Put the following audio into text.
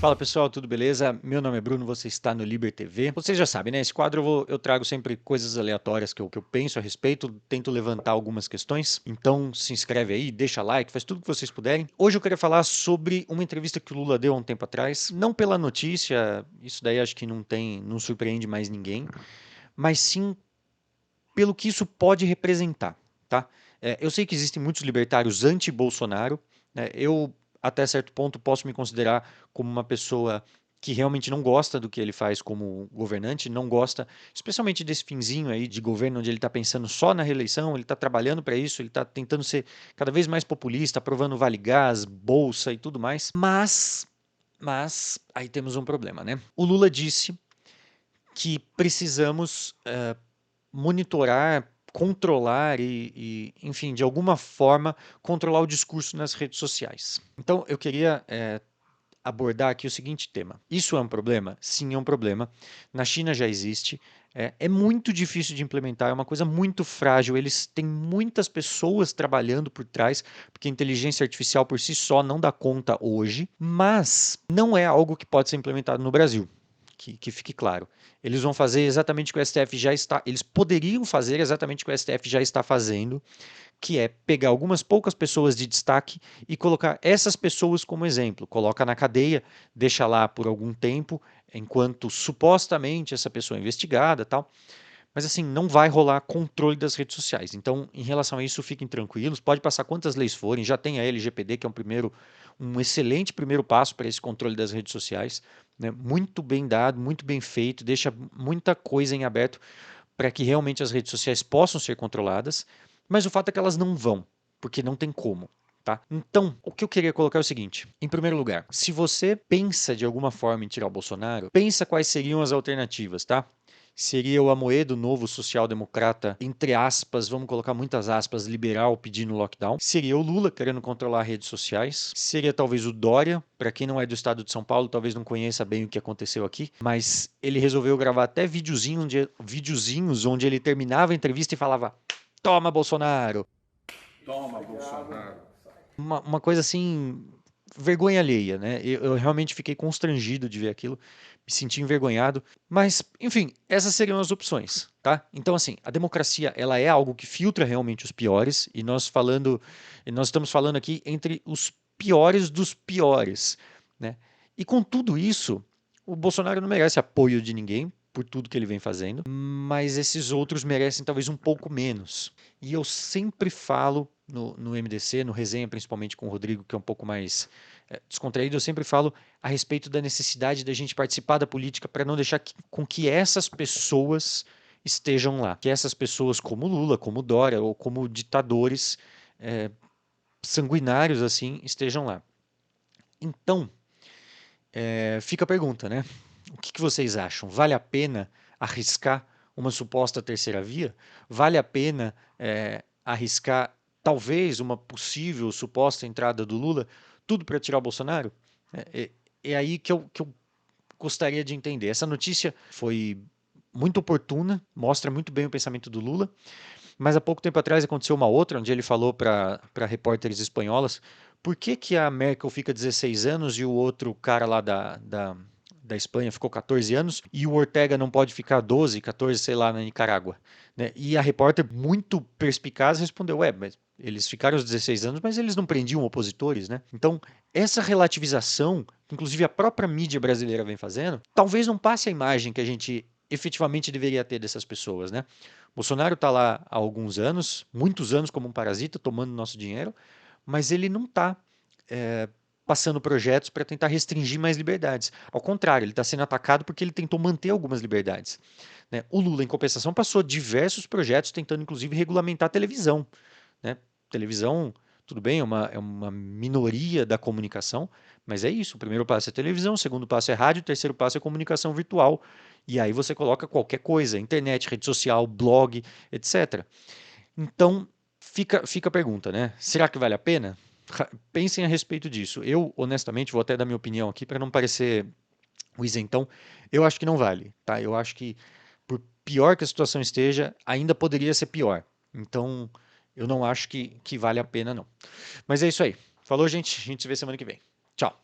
Fala pessoal, tudo beleza? Meu nome é Bruno, você está no Liber TV. Vocês já sabem, né? Esse quadro eu trago sempre coisas aleatórias que eu penso a respeito, tento levantar algumas questões. Então se inscreve aí, deixa like, faz tudo que vocês puderem. Hoje eu queria falar sobre uma entrevista que o Lula deu há um tempo atrás. Não pela notícia, isso daí acho que não surpreende mais ninguém, mas sim pelo que isso pode representar, tá? Eu sei que existem muitos libertários anti-Bolsonaro, né? Eu, até certo ponto, posso me considerar como uma pessoa que realmente não gosta do que ele faz como governante, não gosta, especialmente desse finzinho aí de governo onde ele está pensando só na reeleição, ele está trabalhando para isso, ele está tentando ser cada vez mais populista, aprovando Vale Gás, Bolsa e tudo mais. Mas aí temos um problema, né? O Lula disse que precisamos monitorar, controlar enfim, de alguma forma, controlar o discurso nas redes sociais. Então, eu queria abordar aqui o seguinte tema. Isso é um problema? Sim, é um problema. Na China já existe. É muito difícil de implementar, é uma coisa muito frágil. Eles têm muitas pessoas trabalhando por trás, porque a inteligência artificial por si só não dá conta hoje, mas não é algo que pode ser implementado no Brasil. Que fique claro. Eles vão fazer exatamente o que o STF já está. Eles poderiam fazer exatamente o que o STF já está fazendo, que é pegar algumas poucas pessoas de destaque e colocar essas pessoas como exemplo. Coloca na cadeia, deixa lá por algum tempo, enquanto supostamente essa pessoa é investigada, tal. Mas assim, não vai rolar controle das redes sociais. Então, em relação a isso, fiquem tranquilos. Pode passar quantas leis forem. Já tem a LGPD, que é um excelente primeiro passo para esse controle das redes sociais, né? Muito bem dado, muito bem feito, deixa muita coisa em aberto para que realmente as redes sociais possam ser controladas. Mas o fato é que elas não vão, porque não tem como. Tá? Então, o que eu queria colocar é o seguinte: em primeiro lugar, se você pensa de alguma forma em tirar o Bolsonaro, pensa quais seriam as alternativas, tá? Seria o Amoedo, novo social-democrata, entre aspas, vamos colocar muitas aspas, liberal, pedindo lockdown. Seria o Lula, querendo controlar redes sociais. Seria talvez o Dória, para quem não é do estado de São Paulo, talvez não conheça bem o que aconteceu aqui, mas ele resolveu gravar até videozinhos onde ele terminava a entrevista e falava: Toma, Bolsonaro! Toma, Bolsonaro. Uma coisa assim, vergonha alheia, né? Eu realmente fiquei constrangido de ver aquilo, me senti envergonhado, mas, enfim, essas seriam as opções, tá? Então, assim, a democracia, ela é algo que filtra realmente os piores, e nós estamos falando aqui entre os piores dos piores, né? E com tudo isso, o Bolsonaro não merece apoio de ninguém por tudo que ele vem fazendo, mas esses outros merecem talvez um pouco menos. E eu sempre falo no MDC, no resenha, principalmente com o Rodrigo, que é um pouco mais descontraído, eu sempre falo a respeito da necessidade da gente participar da política para não deixar com que essas pessoas estejam lá. Que essas pessoas, como Lula, como Dória, ou como ditadores sanguinários assim, estejam lá. Então, fica a pergunta, né? O que vocês acham? Vale a pena arriscar uma suposta terceira via? Vale a pena arriscar talvez uma possível suposta entrada do Lula? Tudo para tirar o Bolsonaro? É aí que eu gostaria de entender. Essa notícia foi muito oportuna, mostra muito bem o pensamento do Lula, mas há pouco tempo atrás aconteceu uma outra, onde ele falou para repórteres espanholas por que a Merkel fica 16 anos e o outro cara lá da Espanha ficou 14 anos e o Ortega não pode ficar 12, 14, sei lá, na Nicarágua. Né? E a repórter, muito perspicaz, respondeu: Ué, mas eles ficaram os 16 anos, mas eles não prendiam opositores, né? Então, essa relativização, que inclusive a própria mídia brasileira vem fazendo, talvez não passe a imagem que a gente efetivamente deveria ter dessas pessoas, né? Bolsonaro está lá há alguns anos, muitos anos como um parasita, tomando nosso dinheiro, mas ele não está passando projetos para tentar restringir mais liberdades. Ao contrário, ele está sendo atacado porque ele tentou manter algumas liberdades. Né? O Lula, em compensação, passou diversos projetos tentando, inclusive, regulamentar a televisão. Né? Televisão, tudo bem, é uma minoria da comunicação, mas é isso. O primeiro passo é televisão, o segundo passo é rádio, o terceiro passo é comunicação virtual. E aí você coloca qualquer coisa, internet, rede social, blog, etc. Então, fica a pergunta, né? Será que vale a pena? Pensem a respeito disso. Eu, honestamente, vou até dar minha opinião aqui para não parecer o isentão. Eu acho que não vale, tá? Eu acho que, por pior que a situação esteja, ainda poderia ser pior. Então, eu não acho que vale a pena, não. Mas é isso aí. Falou, gente. A gente se vê semana que vem. Tchau.